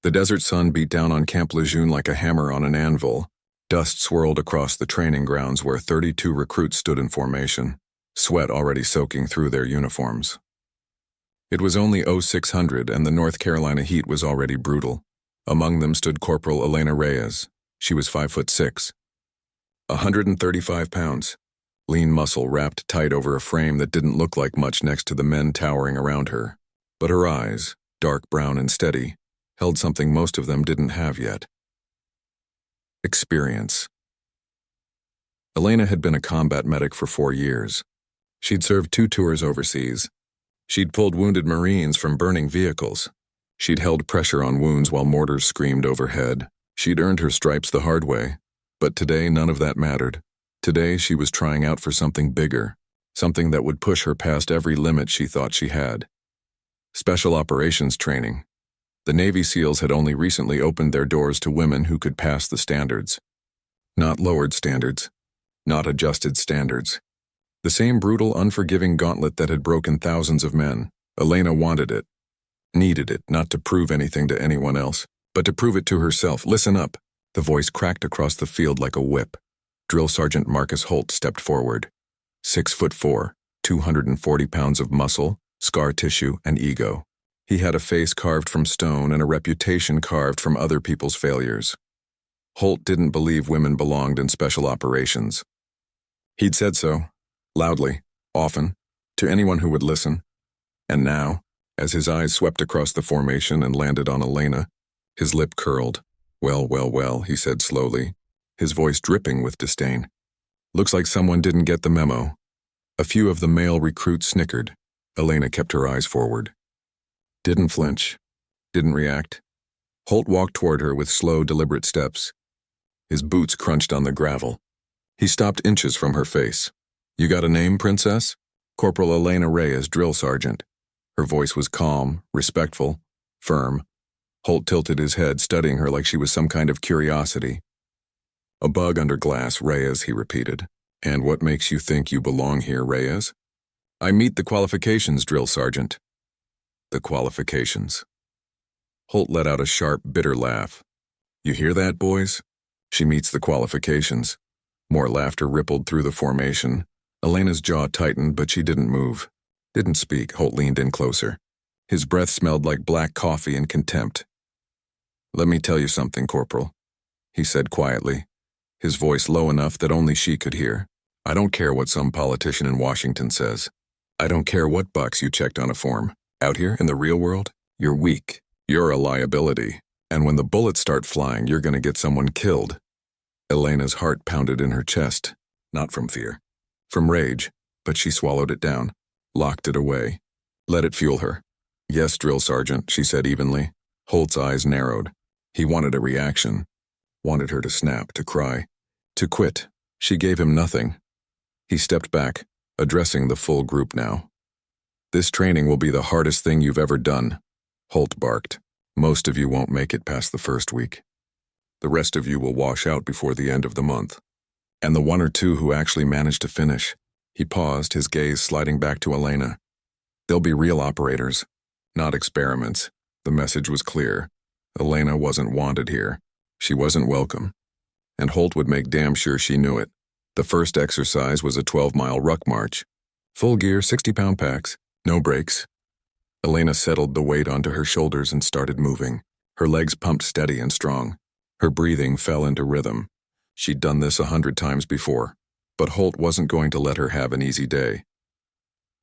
The desert sun beat down on Camp Lejeune like a hammer on an anvil. Dust swirled across the training grounds where 32 recruits stood in formation, sweat already soaking through their uniforms. It was only 0600 and the North Carolina heat was already brutal. Among them stood Corporal Elena Reyes. She was 5'6", 135 pounds, lean muscle wrapped tight over a frame that didn't look like much next to the men towering around her. But her eyes, dark brown and steady, held something most of them didn't have yet. Experience. Elena had been a combat medic for 4 years. She'd served 2 tours overseas. She'd pulled wounded Marines from burning vehicles. She'd held pressure on wounds while mortars screamed overhead. She'd earned her stripes the hard way. But today none of that mattered. Today she was trying out for something bigger, something that would push her past every limit she thought she had. Special operations training. The Navy SEALs had only recently opened their doors to women who could pass the standards. Not lowered standards. Not adjusted standards. The same brutal, unforgiving gauntlet that had broken thousands of men. Elena wanted it. Needed it, not to prove anything to anyone else, but to prove it to herself. Listen up. The voice cracked across the field like a whip. Drill Sergeant Marcus Holt stepped forward. 6'4", 240 pounds of muscle, scar tissue, and ego. He had a face carved from stone and a reputation carved from other people's failures. Holt didn't believe women belonged in special operations. He'd said so, loudly, often, to anyone who would listen. And now, as his eyes swept across the formation and landed on Elena, his lip curled. Well, he said slowly, his voice dripping with disdain. Looks like someone didn't get the memo. A few of the male recruits snickered. Elena kept her eyes forward. Didn't flinch. Didn't react. Holt walked toward her with slow, deliberate steps. His boots crunched on the gravel. He stopped inches from her face. You got a name, Princess? Corporal Elena Reyes, drill sergeant. Her voice was calm, respectful, firm. Holt tilted his head, studying her like she was some kind of curiosity. A bug under glass, Reyes, he repeated. And what makes you think you belong here, Reyes? I meet the qualifications, drill sergeant. The qualifications. Holt let out a sharp, bitter laugh. You hear that, boys? She meets the qualifications. More laughter rippled through the formation. Elena's jaw tightened, but she didn't move. Didn't speak. Holt leaned in closer. His breath smelled like black coffee and contempt. Let me tell you something, Corporal, he said quietly, his voice low enough that only she could hear. I don't care what some politician in Washington says. I don't care what box you checked on a form. Out here, in the real world, you're weak. You're a liability. And when the bullets start flying, you're gonna get someone killed. Elena's heart pounded in her chest, not from fear, from rage, but she swallowed it down, locked it away, let it fuel her. Yes, drill sergeant, she said evenly. Holt's eyes narrowed. He wanted a reaction, wanted her to snap, to cry, to quit. She gave him nothing. He stepped back, addressing the full group now. This training will be the hardest thing you've ever done, Holt barked. Most of you won't make it past the first week. The rest of you will wash out before the end of the month. And the 1 or 2 who actually managed to finish. He paused, his gaze sliding back to Elena. They'll be real operators, not experiments. The message was clear. Elena wasn't wanted here. She wasn't welcome. And Holt would make damn sure she knew it. The first exercise was a 12-mile ruck march. Full gear, 60-pound packs, no brakes. Elena settled the weight onto her shoulders and started moving. Her legs pumped steady and strong. Her breathing fell into rhythm. She'd done this 100 times before, but Holt wasn't going to let her have an easy day.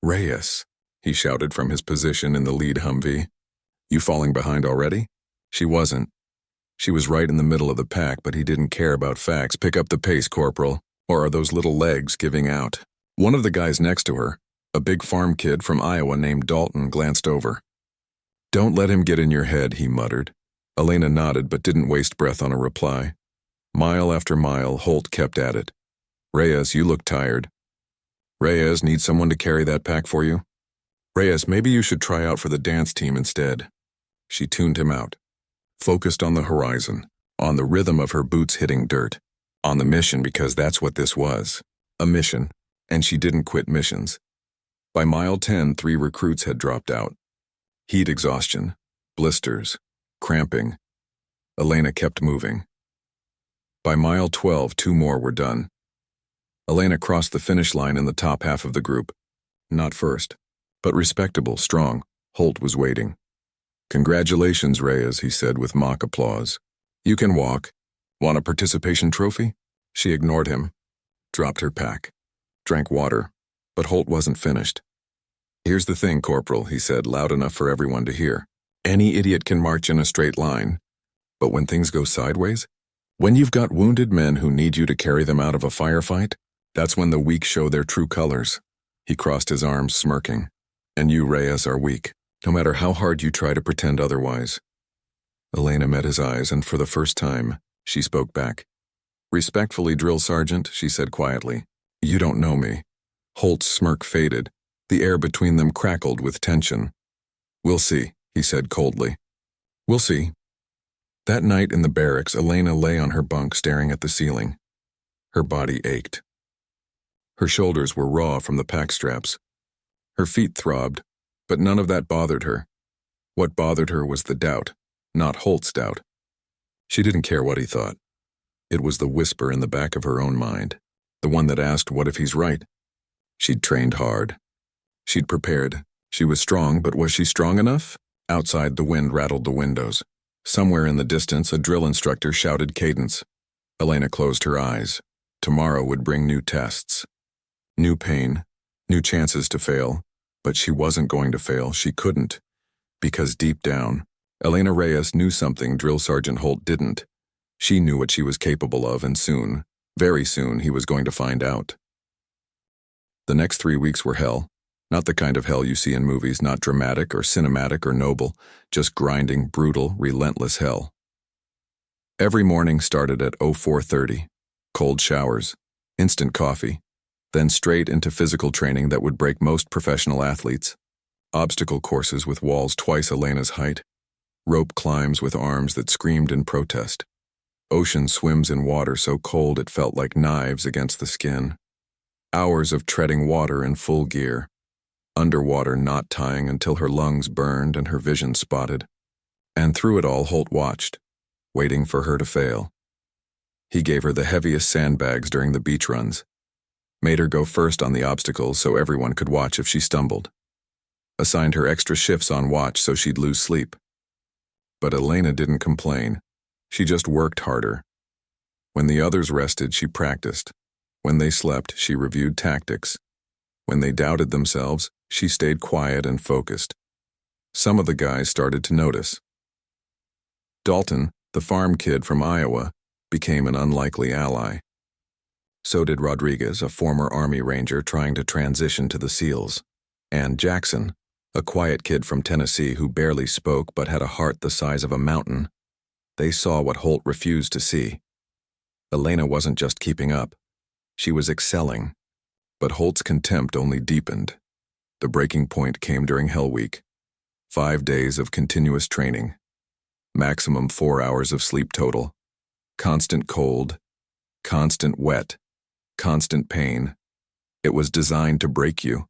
Reyes, he shouted from his position in the lead Humvee. You falling behind already? She wasn't. She was right in the middle of the pack, but he didn't care about facts. Pick up the pace, Corporal, or are those little legs giving out? One of the guys next to her, a big farm kid from Iowa named Dalton, glanced over. Don't let him get in your head, he muttered. Elena nodded but didn't waste breath on a reply. Mile after mile, Holt kept at it. Reyes, you look tired. Reyes, need someone to carry that pack for you? Reyes, maybe you should try out for the dance team instead. She tuned him out. Focused on the horizon, on the rhythm of her boots hitting dirt, on the mission because that's what this was, a mission, and she didn't quit missions. By mile 10, 3 recruits had dropped out. Heat exhaustion, blisters, cramping, Elena kept moving. By mile 12, 2 more were done. Elena crossed the finish line in the top half of the group. Not first, but respectable, strong. Holt was waiting. "Congratulations, Reyes," he said with mock applause. "You can walk. Want a participation trophy?" She ignored him, dropped her pack, drank water, but Holt wasn't finished. "Here's the thing, Corporal," he said, loud enough for everyone to hear. "Any idiot can march in a straight line, but when things go sideways, when you've got wounded men who need you to carry them out of a firefight, that's when the weak show their true colors." He crossed his arms, smirking. "And you, Reyes, are weak, no matter how hard you try to pretend otherwise." Elena met his eyes, and for the first time, she spoke back. "Respectfully, Drill Sergeant," she said quietly. "You don't know me." Holt's smirk faded. The air between them crackled with tension. "We'll see," he said coldly. "We'll see." That night in the barracks, Elena lay on her bunk staring at the ceiling. Her body ached. Her shoulders were raw from the pack straps. Her feet throbbed, but none of that bothered her. What bothered her was the doubt, not Holt's doubt. She didn't care what he thought. It was the whisper in the back of her own mind, the one that asked, what if he's right? She'd trained hard. She'd prepared. She was strong, but was she strong enough? Outside, the wind rattled the windows. Somewhere in the distance, a drill instructor shouted cadence. Elena closed her eyes. Tomorrow would bring new tests. New pain, new chances to fail, but she wasn't going to fail. She couldn't, because deep down, Elena Reyes knew something Drill Sergeant Holt didn't. She knew what she was capable of, and soon, very soon, he was going to find out. The next 3 weeks were hell. Not the kind of hell you see in movies, not dramatic or cinematic or noble, just grinding, brutal, relentless hell. Every morning started at 04:30. Cold showers, instant coffee, then straight into physical training that would break most professional athletes. Obstacle courses with walls twice Elena's height. Rope climbs with arms that screamed in protest. Ocean swims in water so cold it felt like knives against the skin. Hours of treading water in full gear. Underwater knot tying until her lungs burned and her vision spotted. And through it all, Holt watched, waiting for her to fail. He gave her the heaviest sandbags during the beach runs. Made her go first on the obstacles so everyone could watch if she stumbled. Assigned her extra shifts on watch so she'd lose sleep. But Elena didn't complain. She just worked harder. When the others rested, she practiced. When they slept, she reviewed tactics. When they doubted themselves, she stayed quiet and focused. Some of the guys started to notice. Dalton, the farm kid from Iowa, became an unlikely ally. So did Rodriguez, a former Army Ranger trying to transition to the SEALs. And Jackson, a quiet kid from Tennessee who barely spoke but had a heart the size of a mountain. They saw what Holt refused to see. Elena wasn't just keeping up. She was excelling. But Holt's contempt only deepened. The breaking point came during Hell Week. 5 days of continuous training. Maximum 4 hours of sleep total. Constant cold. Constant wet. Constant pain. It was designed to break you.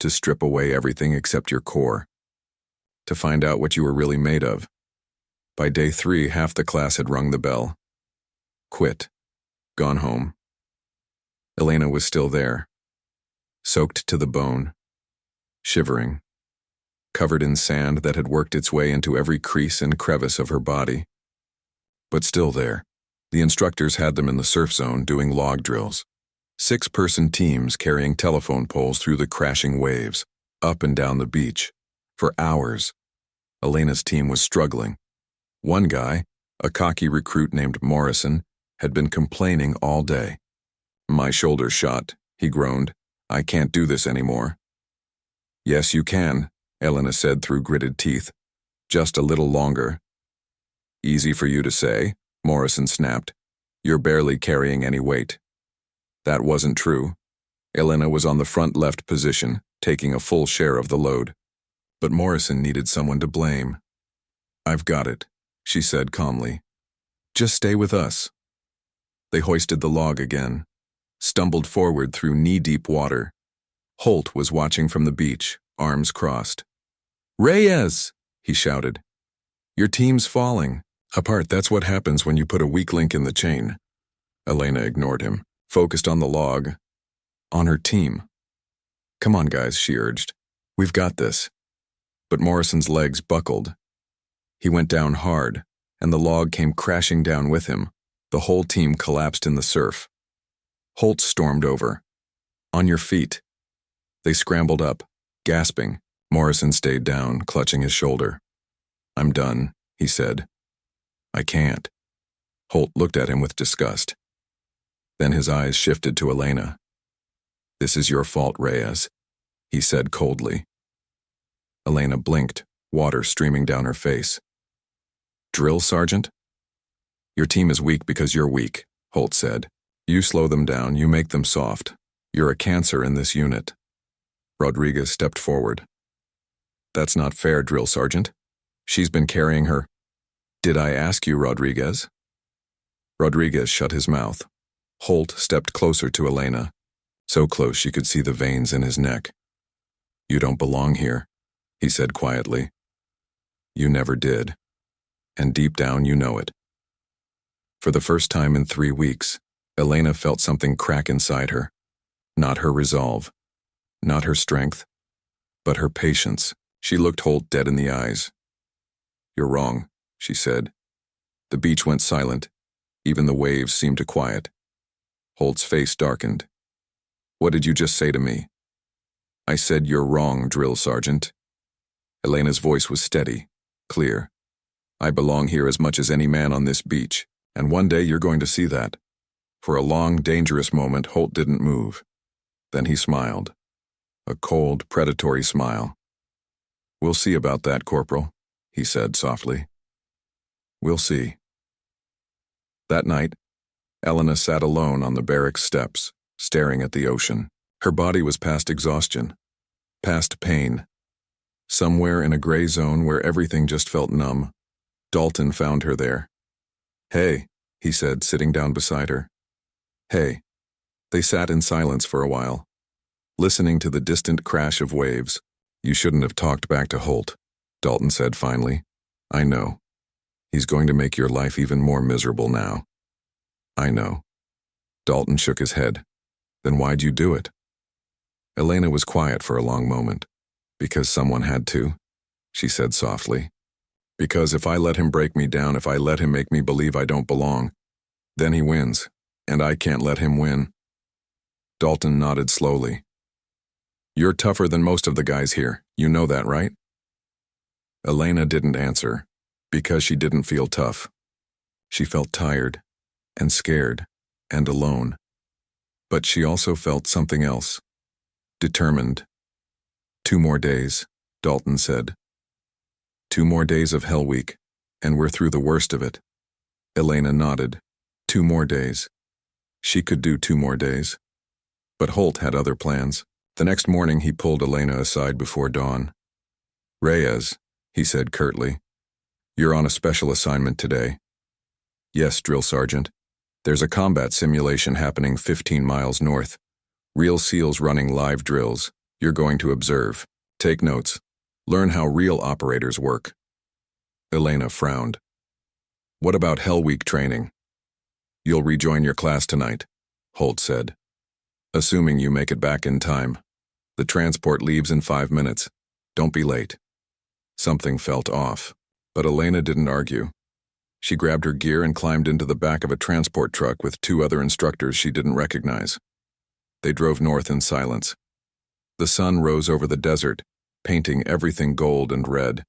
To strip away everything except your core. To find out what you were really made of. By day 3, half the class had rung the bell. Quit. Gone home. Elena was still there. Soaked to the bone. Shivering. Covered in sand that had worked its way into every crease and crevice of her body. But still there. The instructors had them in the surf zone doing log drills. 6-person teams carrying telephone poles through the crashing waves, up and down the beach. For hours. Elena's team was struggling. One guy, a cocky recruit named Morrison, had been complaining all day. "My shoulder's shot," he groaned. "I can't do this anymore." "Yes, you can," Elena said through gritted teeth. "Just a little longer." "Easy for you to say," Morrison snapped. "You're barely carrying any weight." That wasn't true. Elena was on the front left position, taking a full share of the load. But Morrison needed someone to blame. "I've got it," she said calmly. "Just stay with us." They hoisted the log again, stumbled forward through knee-deep water. Holt was watching from the beach, arms crossed. "Reyes!" he shouted. "Your team's falling. Apart, that's what happens when you put a weak link in the chain. Elena ignored him, focused on the log, on her team. Come on, guys, she urged. We've got this. But Morrison's legs buckled. He went down hard, and the log came crashing down with him. The whole team collapsed in the surf. Holt stormed over. On your feet. They scrambled up, gasping. Morrison stayed down, clutching his shoulder. I'm done, he said. I can't. Holt looked at him with disgust. Then his eyes shifted to Elena. This is your fault, Reyes, he said coldly. Elena blinked, water streaming down her face. Drill sergeant? Your team is weak because you're weak, Holt said. You slow them down, you make them soft. You're a cancer in this unit. Rodriguez stepped forward. That's not fair, drill sergeant. She's been carrying her. Did I ask you, Rodriguez? Rodriguez shut his mouth. Holt stepped closer to Elena, so close she could see the veins in his neck. You don't belong here, he said quietly. You never did. And deep down you know it. For the first time in 3 weeks, Elena felt something crack inside her. Not her resolve, not her strength, but her patience. She looked Holt dead in the eyes. You're wrong, she said. The beach went silent. Even the waves seemed to quiet. Holt's face darkened. What did you just say to me? I said you're wrong, drill sergeant. Elena's voice was steady, clear. I belong here as much as any man on this beach, and one day you're going to see that. For a long, dangerous moment, Holt didn't move. Then he smiled. A cold, predatory smile. We'll see about that, Corporal, he said softly. We'll see. That night, Elena sat alone on the barracks steps, staring at the ocean. Her body was past exhaustion, past pain. Somewhere in a gray zone where everything just felt numb, Dalton found her there. Hey, he said, sitting down beside her. Hey. They sat in silence for a while, listening to the distant crash of waves. You shouldn't have talked back to Holt, Dalton said finally. I know. He's going to make your life even more miserable now. I know. Dalton shook his head. Then why'd you do it? Elena was quiet for a long moment. Because someone had to, she said softly. Because if I let him break me down, if I let him make me believe I don't belong, then he wins, and I can't let him win. Dalton nodded slowly. You're tougher than most of the guys here. You know that, right? Elena didn't answer, because she didn't feel tough. She felt tired, and scared, and alone. But she also felt something else. Determined. 2 more days, Dalton said. 2 more days of Hell Week, and we're through the worst of it. Elena nodded. 2 more days. She could do 2 more days. But Holt had other plans. The next morning he pulled Elena aside before dawn. Reyes, he said curtly. You're on a special assignment today. Yes, drill sergeant. There's a combat simulation happening 15 miles north. Real SEALs running live drills. You're going to observe. Take notes. Learn how real operators work. Elena frowned. What about Hell Week training? You'll rejoin your class tonight, Holt said. Assuming you make it back in time. The transport leaves in 5 minutes. Don't be late. Something felt off, but Elena didn't argue. She grabbed her gear and climbed into the back of a transport truck with 2 other instructors she didn't recognize. They drove north in silence. The sun rose over the desert, painting everything gold and red.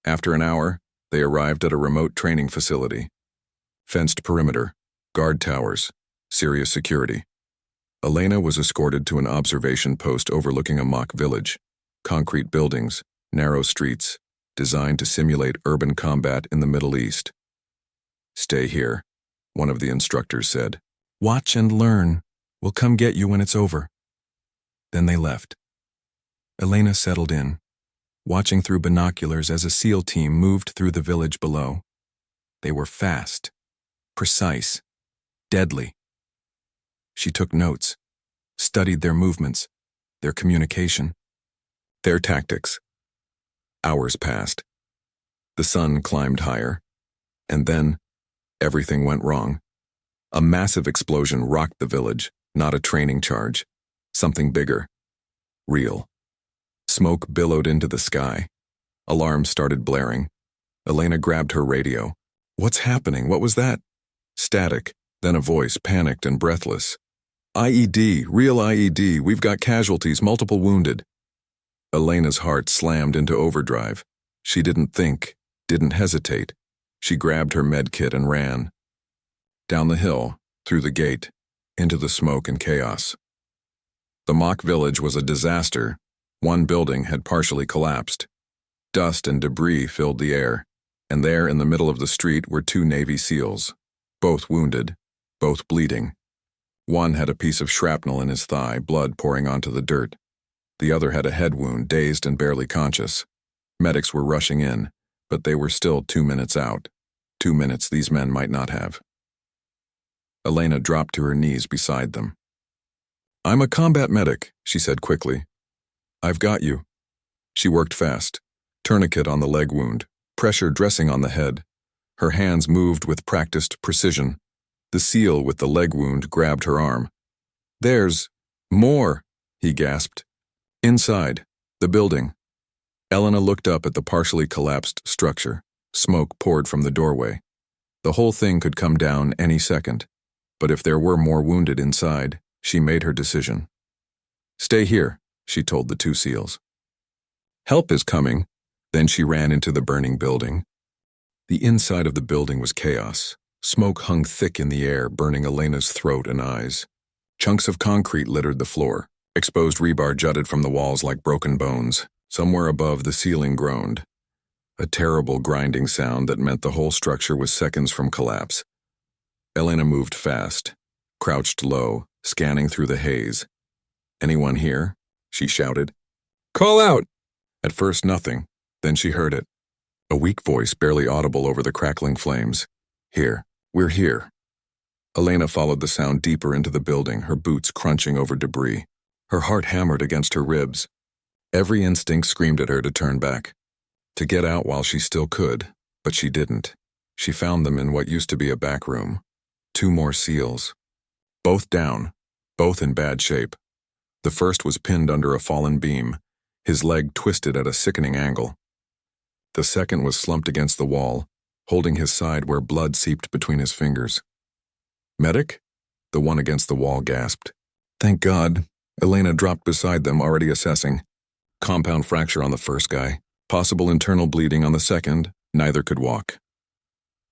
After an hour, they arrived at a remote training facility. Fenced perimeter, guard towers, serious security. Elena was escorted to an observation post overlooking a mock village. Concrete buildings, narrow streets, designed to simulate urban combat in the Middle East. Stay here, one of the instructors said. Watch and learn. We'll come get you when it's over. Then they left. Elena settled in, watching through binoculars as a SEAL team moved through the village below. They were fast, precise, deadly. She took notes, studied their movements, their communication, their tactics. Hours passed. The sun climbed higher. And then, everything went wrong. A massive explosion rocked the village, not a training charge. Something bigger. Real. Smoke billowed into the sky. Alarms started blaring. Elena grabbed her radio. What's happening? What was that? Static, then a voice, panicked and breathless. IED, real IED, we've got casualties, multiple wounded. Elena's heart slammed into overdrive. She didn't think, didn't hesitate. She grabbed her med kit and ran. Down the hill, through the gate, into the smoke and chaos. The mock village was a disaster. One building had partially collapsed. Dust and debris filled the air, and there in the middle of the street were two Navy SEALs, both wounded, both bleeding. One had a piece of shrapnel in his thigh, blood pouring onto the dirt. The other had a head wound, dazed and barely conscious. Medics were rushing in, but they were still 2 minutes out. 2 minutes these men might not have. Elena dropped to her knees beside them. I'm a combat medic, she said quickly. I've got you. She worked fast. Tourniquet on the leg wound, pressure dressing on the head. Her hands moved with practiced precision. The SEAL with the leg wound grabbed her arm. There's more, he gasped. Inside, the building. Elena looked up at the partially collapsed structure. Smoke poured from the doorway. The whole thing could come down any second. But if there were more wounded inside, she made her decision. Stay here, she told the two SEALs. Help is coming. Then she ran into the burning building. The inside of the building was chaos. Smoke hung thick in the air, burning Elena's throat and eyes. Chunks of concrete littered the floor. Exposed rebar jutted from the walls like broken bones. Somewhere above, the ceiling groaned. A terrible grinding sound that meant the whole structure was seconds from collapse. Elena moved fast, crouched low, scanning through the haze. Anyone here? She shouted. Call out! At first nothing, then she heard it. A weak voice barely audible over the crackling flames. Here, we're here. Elena followed the sound deeper into the building, her boots crunching over debris. Her heart hammered against her ribs. Every instinct screamed at her to turn back, to get out while she still could, but she didn't. She found them in what used to be a back room. 2 more SEALs. Both down, both in bad shape. The first was pinned under a fallen beam, his leg twisted at a sickening angle. The second was slumped against the wall, holding his side where blood seeped between his fingers. Medic? The one against the wall gasped. Thank God. Elena dropped beside them, already assessing. Compound fracture on the first guy. Possible internal bleeding on the second. Neither could walk.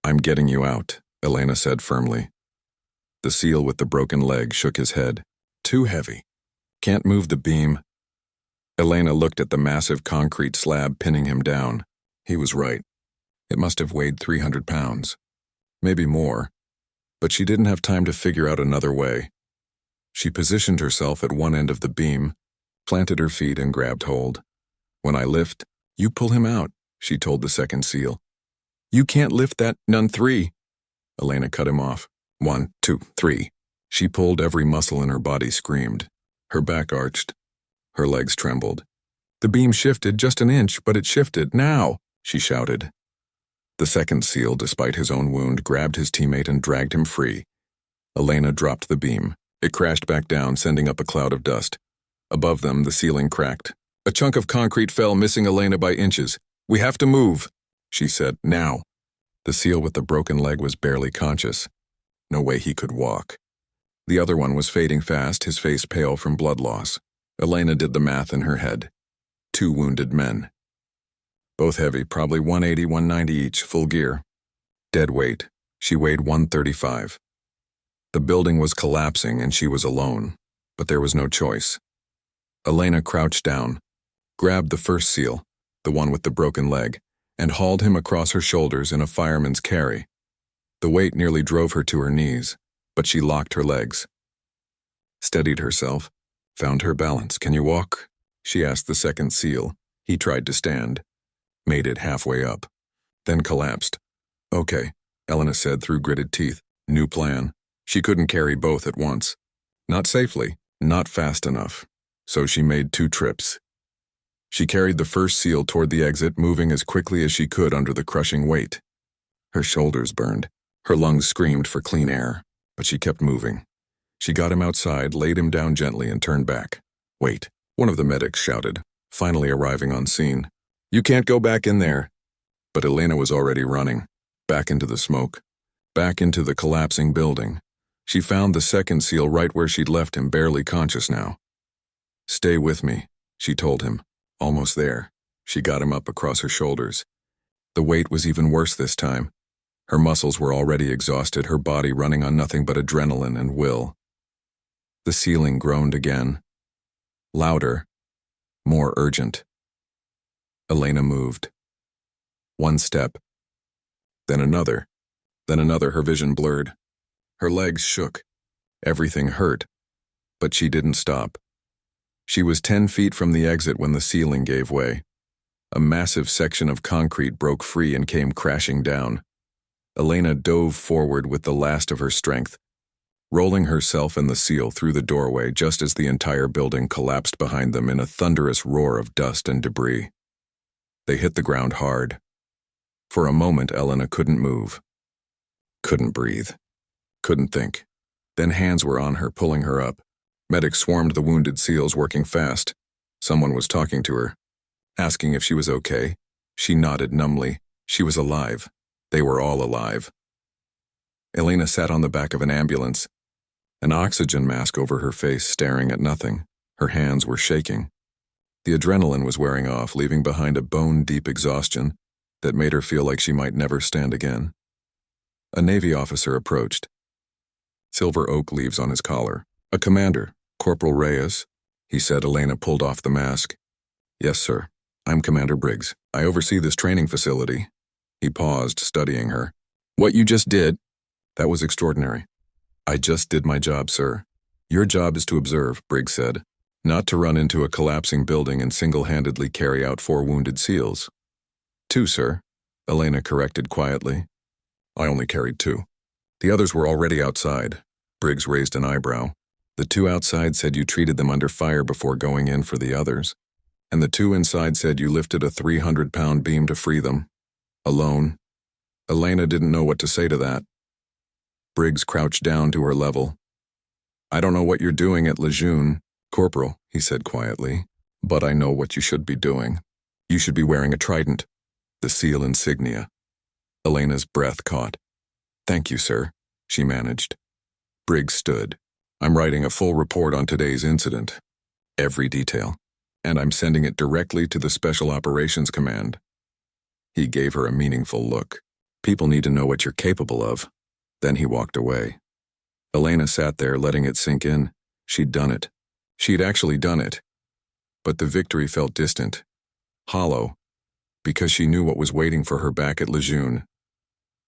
I'm getting you out, Elena said firmly. The SEAL with the broken leg shook his head. Too heavy. Can't move the beam. Elena looked at the massive concrete slab pinning him down. He was right. It must have weighed 300 pounds. Maybe more. But she didn't have time to figure out another way. She positioned herself at one end of the beam, planted her feet and grabbed hold. When I lift, you pull him out, she told the second SEAL. You can't lift that, none 3. Elena cut him off. 1, 2, 3. She pulled, every muscle in her body screamed. Her back arched. Her legs trembled. The beam shifted just an inch, but it shifted. Now, she shouted. The second SEAL, despite his own wound, grabbed his teammate and dragged him free. Elena dropped the beam. It crashed back down, sending up a cloud of dust. Above them, the ceiling cracked. A chunk of concrete fell, missing Elena by inches. We have to move, she said, now. The SEAL with the broken leg was barely conscious. No way he could walk. The other one was fading fast, his face pale from blood loss. Elena did the math in her head. 2 wounded men. Both heavy, probably 180, 190 each, full gear. Dead weight. She weighed 135. The building was collapsing and she was alone, but there was no choice. Elena crouched down, grabbed the first SEAL, the one with the broken leg, and hauled him across her shoulders in a fireman's carry. The weight nearly drove her to her knees, but she locked her legs. Steadied herself, found her balance. Can you walk? She asked the second SEAL. He tried to stand, made it halfway up, then collapsed. Okay, Elena said through gritted teeth. New plan. She couldn't carry both at once. Not safely, not fast enough. So she made 2 trips. She carried the first SEAL toward the exit, moving as quickly as she could under the crushing weight. Her shoulders burned. Her lungs screamed for clean air, but she kept moving. She got him outside, laid him down gently, and turned back. "Wait," one of the medics shouted, finally arriving on scene. "You can't go back in there." But Elena was already running, back into the smoke, back into the collapsing building. She found the second SEAL right where she'd left him, barely conscious now. "Stay with me," she told him. Almost there. She got him up across her shoulders. The weight was even worse this time. Her muscles were already exhausted, her body running on nothing but adrenaline and will. The ceiling groaned again. Louder, more urgent. Elena moved. One step. Then another. Then another, her vision blurred. Her legs shook. Everything hurt. But she didn't stop. She was 10 feet from the exit when the ceiling gave way. A massive section of concrete broke free and came crashing down. Elena dove forward with the last of her strength, rolling herself and the SEAL through the doorway just as the entire building collapsed behind them in a thunderous roar of dust and debris. They hit the ground hard. For a moment, Elena couldn't move. Couldn't breathe. Couldn't think. Then hands were on her, pulling her up. Medics swarmed the wounded SEALs, working fast. Someone was talking to her, asking if she was okay. She nodded numbly. She was alive. They were all alive. Elena sat on the back of an ambulance, an oxygen mask over her face, staring at nothing. Her hands were shaking. The adrenaline was wearing off, leaving behind a bone-deep exhaustion that made her feel like she might never stand again. A Navy officer approached. Silver oak leaves on his collar. "A commander, Corporal Reyes," he said. Elena pulled off the mask. "Yes, sir. I'm Commander Briggs. I oversee this training facility." He paused, studying her. "What you just did?" "That was extraordinary. I just did my job, sir." "Your job is to observe," Briggs said, "not to run into a collapsing building and single-handedly carry out 4 wounded SEALs." "2, sir," Elena corrected quietly. "I only carried 2. The others were already outside." Briggs raised an eyebrow. "The 2 outside said you treated them under fire before going in for the others. And the 2 inside said you lifted a 300-pound beam to free them. Alone." Elena didn't know what to say to that. Briggs crouched down to her level. "I don't know what you're doing at Lejeune, Corporal," he said quietly, "but I know what you should be doing. You should be wearing a trident, the SEAL insignia." Elena's breath caught. "Thank you, sir," she managed. Briggs stood. "I'm writing a full report on today's incident. Every detail. And I'm sending it directly to the Special Operations Command." He gave her a meaningful look. "People need to know what you're capable of." Then he walked away. Elena sat there, letting it sink in. She'd done it. She'd actually done it. But the victory felt distant, hollow, because she knew what was waiting for her back at Lejeune.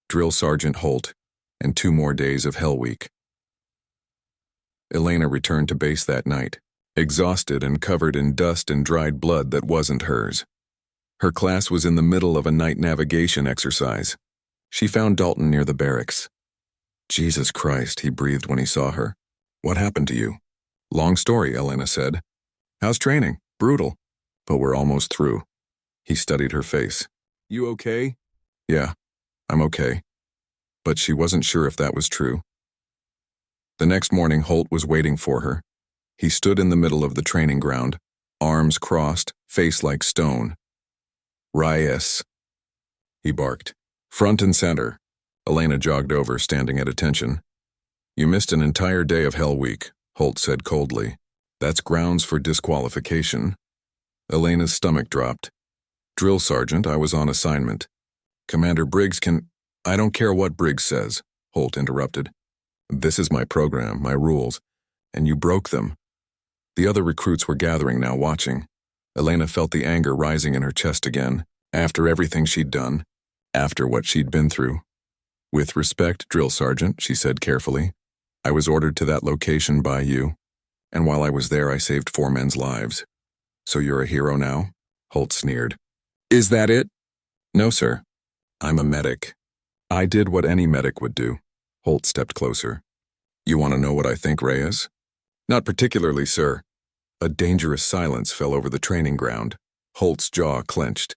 Drill Sergeant Holt, and 2 more days of Hell Week. Elena returned to base that night, exhausted and covered in dust and dried blood that wasn't hers. Her class was in the middle of a night navigation exercise. She found Dalton near the barracks. "Jesus Christ," he breathed when he saw her. "What happened to you?" "Long story," Elena said. "How's training?" "Brutal. But we're almost through." He studied her face. "You okay?" "Yeah, I'm okay." But she wasn't sure if that was true. The next morning, Holt was waiting for her. He stood in the middle of the training ground, arms crossed, face like stone. "Reyes," he barked. "Front and center." Elena jogged over, standing at attention. "You missed an entire day of Hell Week," Holt said coldly. "That's grounds for disqualification." Elena's stomach dropped. "Drill Sergeant, I was on assignment. Commander Briggs can—" "I don't care what Briggs says," Holt interrupted. "This is my program, my rules, and you broke them." The other recruits were gathering now, watching. Elena felt the anger rising in her chest again, after everything she'd done, after what she'd been through. "With respect, Drill Sergeant," she said carefully, "I was ordered to that location by you, and while I was there I saved 4 men's lives. So you're a hero now?" Holt sneered. "Is that it?" "No, sir. I'm a medic. I did what any medic would do." Holt stepped closer. "You want to know what I think, Reyes?" "Not particularly, sir." A dangerous silence fell over the training ground. Holt's jaw clenched.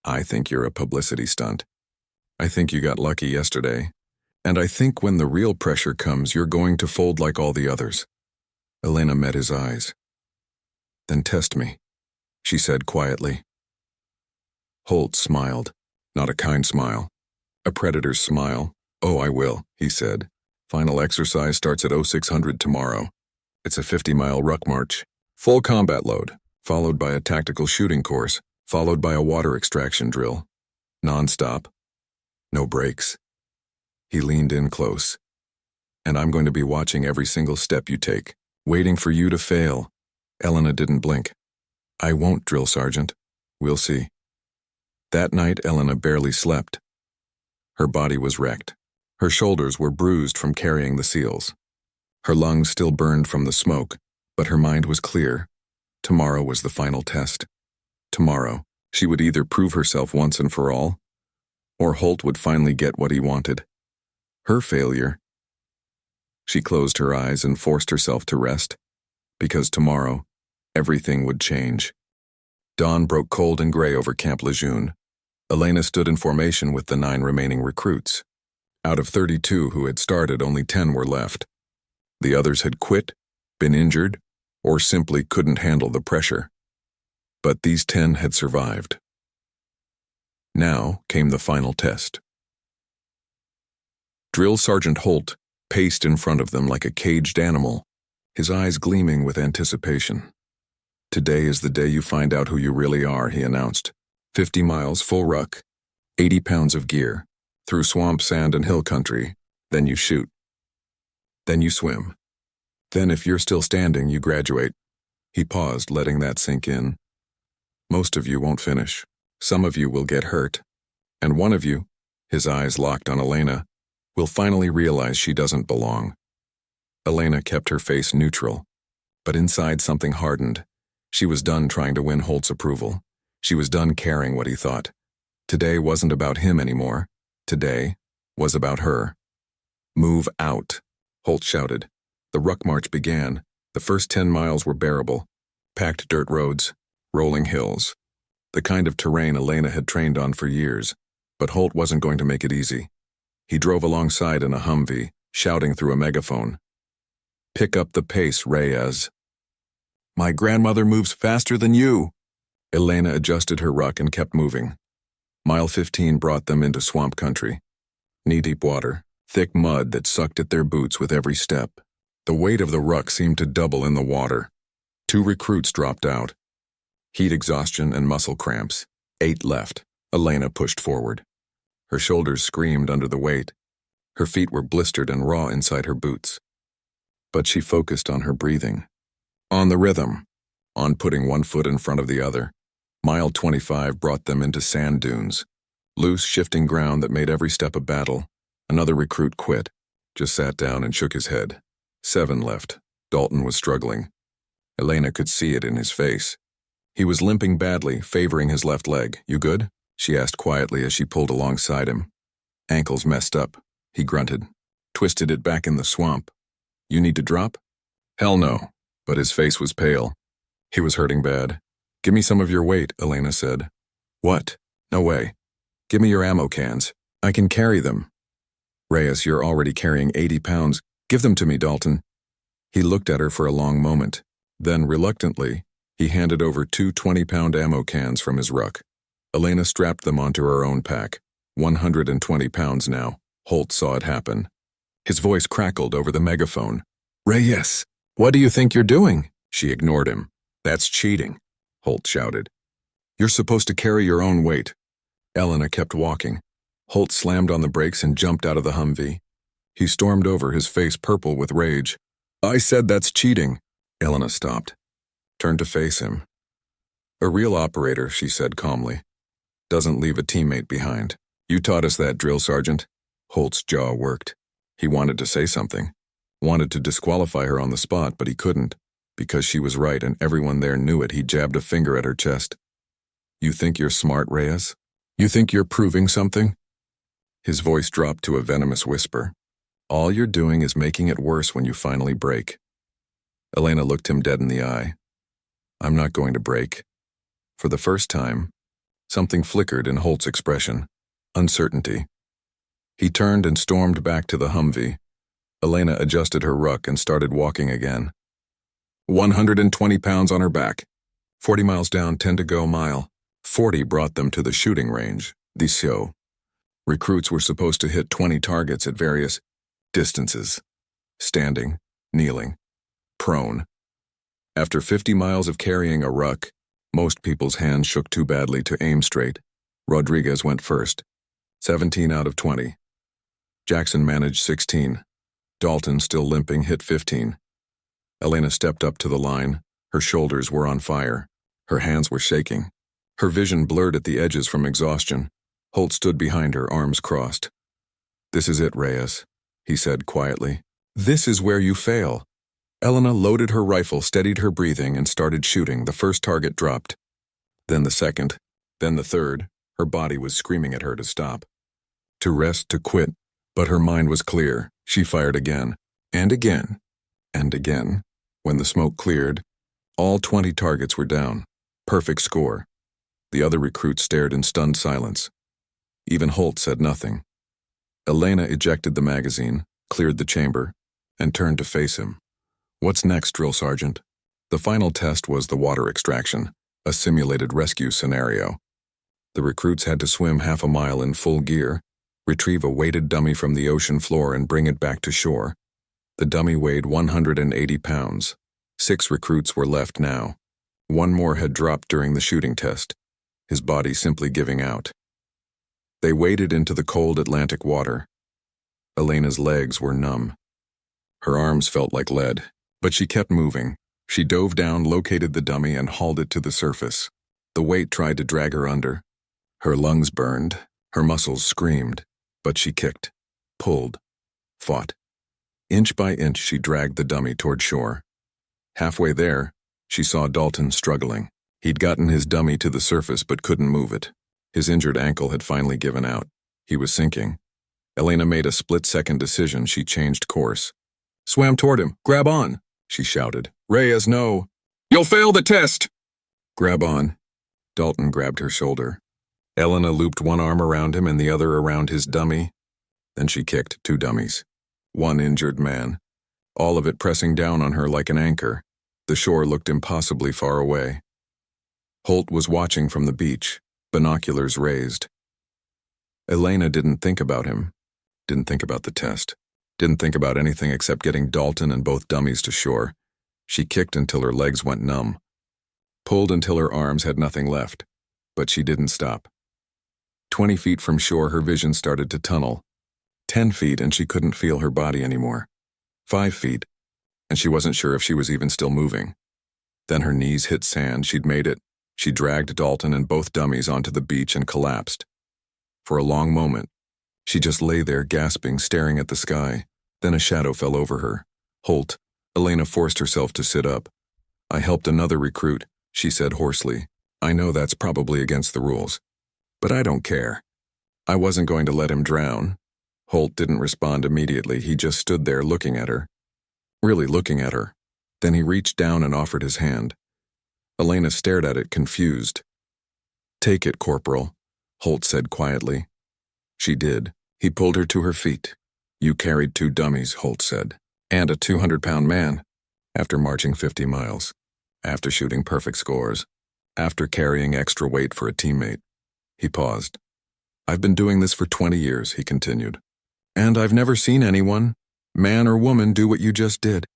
"I think you're a publicity stunt." I think you got lucky yesterday. And I think when the real pressure comes, you're going to fold like all the others. Elena met his eyes. Then test me, she said quietly. Holt smiled, not a kind smile. A predator's smile. Oh, I will, he said. Final exercise starts at 0600 tomorrow. It's a 50-mile ruck march. Full combat load, followed by a tactical shooting course, followed by a water extraction drill. Non-stop. No breaks. He leaned in close. And I'm going to be watching every single step you take, waiting for you to fail. Elena didn't blink. I won't, drill sergeant. We'll see. That night, Elena barely slept. Her body was wrecked. Her shoulders were bruised from carrying the seals. Her lungs still burned from the smoke, but her mind was clear. Tomorrow was the final test. Tomorrow, she would either prove herself once and for all, or Holt would finally get what he wanted. Her failure. She closed her eyes and forced herself to rest, because tomorrow, everything would change. Dawn broke cold and gray over Camp Lejeune. Elena stood in formation with the 9 remaining recruits. Out of 32 who had started, only 10 were left. The others had quit, been injured, or simply couldn't handle the pressure. But these 10 had survived. Now came the final test. Drill Sergeant Holt paced in front of them like a caged animal, his eyes gleaming with anticipation. Today is the day you find out who you really are, he announced. 50 miles full ruck, 80 pounds of gear, through swamp, sand, and hill country. Then you shoot. Then you swim. Then if you're still standing, you graduate. He paused, letting that sink in. Most of you won't finish. Some of you will get hurt. And one of you, his eyes locked on Elena, will finally realize she doesn't belong. Elena kept her face neutral, but inside something hardened. She was done trying to win Holt's approval. She was done caring what he thought. Today wasn't about him anymore. Today was about her. Move out, Holt shouted. The ruck march began. The first 10 miles were bearable. Packed dirt roads, rolling hills. The kind of terrain Elena had trained on for years. But Holt wasn't going to make it easy. He drove alongside in a Humvee, shouting through a megaphone. Pick up the pace, Reyes. My grandmother moves faster than you. Elena adjusted her ruck and kept moving. Mile 15 brought them into swamp country. Knee-deep water, thick mud that sucked at their boots with every step. The weight of the ruck seemed to double in the water. 2 recruits dropped out. Heat exhaustion and muscle cramps. 8 left. Elena pushed forward. Her shoulders screamed under the weight. Her feet were blistered and raw inside her boots. But she focused on her breathing. On the rhythm. On putting one foot in front of the other. Mile 25 brought them into sand dunes. Loose, shifting ground that made every step a battle. Another recruit quit. Just sat down and shook his head. 7 left. Dalton was struggling. Elena could see it in his face. He was limping badly, favoring his left leg. You good? She asked quietly as she pulled alongside him. Ankles messed up, he grunted. Twisted it back in the swamp. You need to drop? Hell no. But his face was pale. He was hurting bad. Give me some of your weight, Elena said. What? No way. Give me your ammo cans. I can carry them. Reyes, you're already carrying 80 pounds. Give them to me, Dalton. He looked at her for a long moment. Then, reluctantly, he handed over 2 20-pound ammo cans from his ruck. Elena strapped them onto her own pack. 120 pounds now. Holt saw it happen. His voice crackled over the megaphone. Reyes, what do you think you're doing? She ignored him. That's cheating, Holt shouted. You're supposed to carry your own weight. Elena kept walking. Holt slammed on the brakes and jumped out of the Humvee. He stormed over, his face purple with rage. I said that's cheating. Elena stopped. Turned to face him. A real operator, she said calmly, doesn't leave a teammate behind. You taught us that, drill sergeant. Holt's jaw worked. He wanted to say something. Wanted to disqualify her on the spot, but he couldn't. Because she was right and everyone there knew it, he jabbed a finger at her chest. You think you're smart, Reyes? You think you're proving something? His voice dropped to a venomous whisper. All you're doing is making it worse when you finally break. Elena looked him dead in the eye. I'm not going to break. For the first time, something flickered in Holt's expression. Uncertainty. He turned and stormed back to the Humvee. Elena adjusted her ruck and started walking again. 120 pounds on her back. 40 miles down, 10 to go mile. 40 brought them to the shooting range, the show. Recruits were supposed to hit 20 targets at various distances. Standing, kneeling, prone. After 50 miles of carrying a ruck, most people's hands shook too badly to aim straight. Rodriguez went first. 17 out of 20. Jackson managed 16. Dalton, still limping, hit 15. Elena stepped up to the line. Her shoulders were on fire. Her hands were shaking. Her vision blurred at the edges from exhaustion. Holt stood behind her, arms crossed. "This is it, Reyes," he said quietly. "This is where you fail." Elena loaded her rifle, steadied her breathing, and started shooting. The first target dropped. Then the second. Then the third. Her body was screaming at her to stop. To rest, to quit. But her mind was clear. She fired again. And again. And again. When the smoke cleared, all 20 targets were down. Perfect score. The other recruits stared in stunned silence. Even Holt said nothing. Elena ejected the magazine, cleared the chamber, and turned to face him. "What's next, Drill Sergeant?" The final test was the water extraction, a simulated rescue scenario. The recruits had to swim half a mile in full gear, retrieve a weighted dummy from the ocean floor and bring it back to shore. The dummy weighed 180 pounds. 6 recruits were left now. One more had dropped during the shooting test, his body simply giving out. They waded into the cold Atlantic water. Elena's legs were numb. Her arms felt like lead, but she kept moving. She dove down, located the dummy, and hauled it to the surface. The weight tried to drag her under. Her lungs burned, her muscles screamed, but she kicked, pulled, fought. Inch by inch, she dragged the dummy toward shore. Halfway there, she saw Dalton struggling. He'd gotten his dummy to the surface but couldn't move it. His injured ankle had finally given out. He was sinking. Elena made a split-second decision. She changed course. "Swam toward him. Grab on," she shouted. "Reyes, no. You'll fail the test." "Grab on." Dalton grabbed her shoulder. Elena looped one arm around him and the other around his dummy. Then she kicked 2 dummies. One injured man. All of it pressing down on her like an anchor. The shore looked impossibly far away. Holt was watching from the beach, binoculars raised. Elena didn't think about him, didn't think about the test, didn't think about anything except getting Dalton and both dummies to shore. She kicked until her legs went numb, pulled until her arms had nothing left, but she didn't stop. 20 feet from shore, her vision started to tunnel. 10 feet, and she couldn't feel her body anymore. 5 feet, and she wasn't sure if she was even still moving. Then her knees hit sand. She'd made it. She dragged Dalton and both dummies onto the beach and collapsed. For a long moment, she just lay there gasping, staring at the sky. Then a shadow fell over her. Holt. Elena forced herself to sit up. "I helped another recruit," she said hoarsely. "I know that's probably against the rules, but I don't care. I wasn't going to let him drown." Holt didn't respond immediately. He just stood there looking at her. Really looking at her. Then he reached down and offered his hand. Elena stared at it, confused. "Take it, Corporal," Holt said quietly. She did. He pulled her to her feet. "You carried 2 dummies," Holt said, "and a 200-pound man. After marching 50 miles. After shooting perfect scores. After carrying extra weight for a teammate." He paused. "I've been doing this for 20 years, he continued. "And I've never seen anyone, man or woman, do what you just did."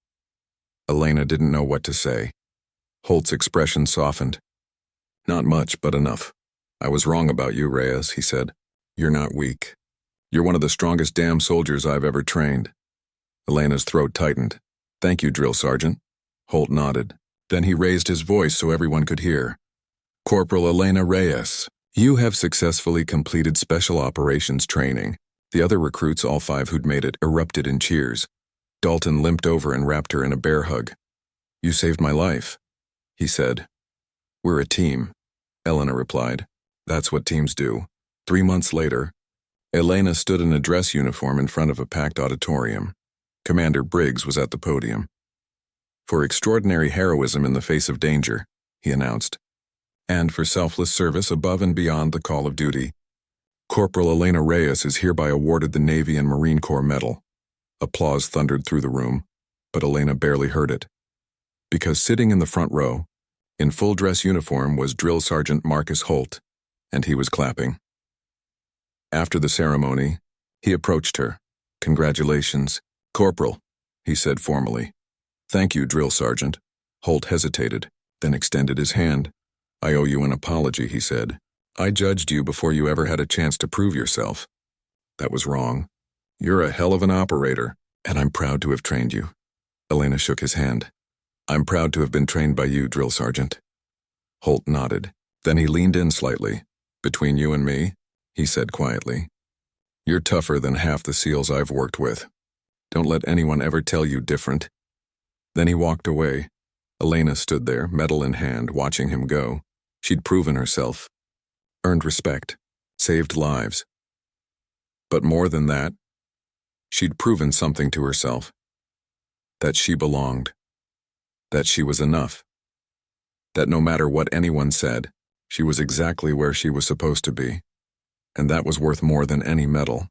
Elena didn't know what to say. Holt's expression softened. "Not much, but enough. I was wrong about you, Reyes," he said. "You're not weak. You're one of the strongest damn soldiers I've ever trained." Elena's throat tightened. "Thank you, Drill Sergeant." Holt nodded. Then he raised his voice so everyone could hear. "Corporal Elena Reyes, you have successfully completed special operations training." The other recruits, all 5 who'd made it, erupted in cheers. Dalton limped over and wrapped her in a bear hug. "You saved my life," he said. "We're a team," Elena replied. "That's what teams do." 3 months later, Elena stood in a dress uniform in front of a packed auditorium. Commander Briggs was at the podium. "For extraordinary heroism in the face of danger," he announced, "and for selfless service above and beyond the call of duty, Corporal Elena Reyes is hereby awarded the Navy and Marine Corps Medal. Applause thundered through the room, but Elena barely heard it. Because sitting in the front row, in full dress uniform, was Drill Sergeant Marcus Holt, and he was clapping. After the ceremony, he approached her. "Congratulations, Corporal," he said formally. "Thank you, Drill Sergeant." Holt hesitated, then extended his hand. "I owe you an apology," he said. "I judged you before you ever had a chance to prove yourself. That was wrong. You're a hell of an operator, and I'm proud to have trained you." Elena shook his hand. "I'm proud to have been trained by you, Drill Sergeant." Holt nodded. Then he leaned in slightly. "Between you and me," he said quietly, "you're tougher than half the SEALs I've worked with. Don't let anyone ever tell you different." Then he walked away. Elena stood there, medal in hand, watching him go. She'd proven herself, earned respect, saved lives. But more than that, she'd proven something to herself. That she belonged. That she was enough. That no matter what anyone said, she was exactly where she was supposed to be. And that was worth more than any medal.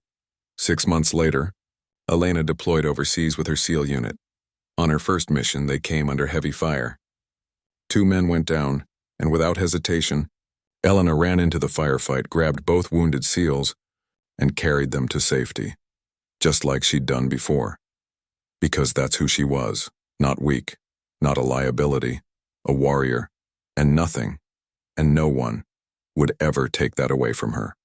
6 months later, Elena deployed overseas with her SEAL unit. On her first mission, they came under heavy fire. 2 men went down, and without hesitation, Elena ran into the firefight, grabbed both wounded SEALs, and carried them to safety, just like she'd done before. Because that's who she was, not weak, not a liability, a warrior, and nothing, and no one, would ever take that away from her.